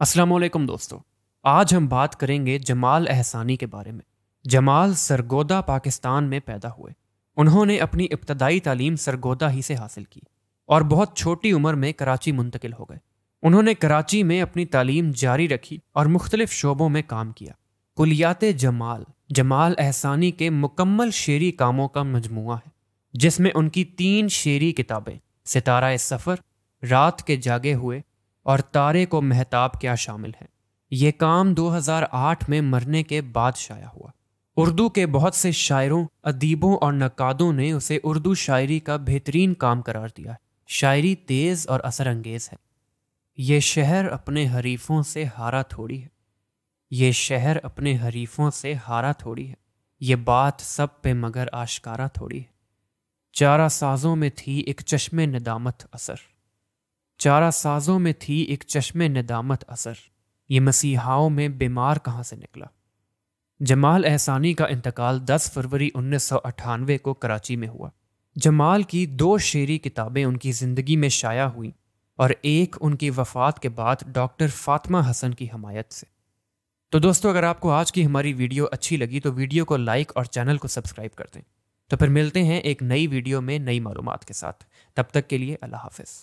अस्सलाम वालेकुम दोस्तों। आज हम बात करेंगे जमाल एहसानी के बारे में। जमाल सरगोदा पाकिस्तान में पैदा हुए। उन्होंने अपनी इब्तदाई तालीम सरगोदा ही से हासिल की और बहुत छोटी उम्र में कराची मुंतकिल हो गए। उन्होंने कराची में अपनी तालीम जारी रखी और मुख्तलिफ शोबों में काम किया। कुलियात जमाल जमाल एहसानी के मुकम्मल शेरी कामों का मजमुआ है, जिसमें उनकी 3 शेरी किताबें सितारा सफ़र, रात के जागे हुए और तारे को महताब क्या शामिल हैं। ये काम 2008 में मरने के बाद शाया हुआ। उर्दू के बहुत से शायरों, अदीबों और नक्कादों ने उसे उर्दू शायरी का बेहतरीन काम करार दिया है। शायरी तेज़ और असर अंगेज़ है। ये शहर अपने हरीफों से हारा थोड़ी है। ये शहर अपने हरीफों से हारा थोड़ी है। ये बात सब पे मगर आश्कारा थोड़ी है। चारा साजों में थी एक चश्मे नदामत असर। चारा साजों में थी एक चश्मे नदामत असर। ये मसीहाओं में बीमार कहाँ से निकला। जमाल एहसानी का इंतकाल 10 फरवरी 1998 को कराची में हुआ। जमाल की 2 शेरी किताबें उनकी ज़िंदगी में शाया हुई और एक उनकी वफ़ात के बाद डॉक्टर फातिमा हसन की हमायत से। तो दोस्तों, अगर आपको आज की हमारी वीडियो अच्छी लगी तो वीडियो को लाइक और चैनल को सब्सक्राइब कर दें। तो फिर मिलते हैं एक नई वीडियो में नई मालूमात के साथ। तब तक के लिए अल्लाह हाफ़िज़।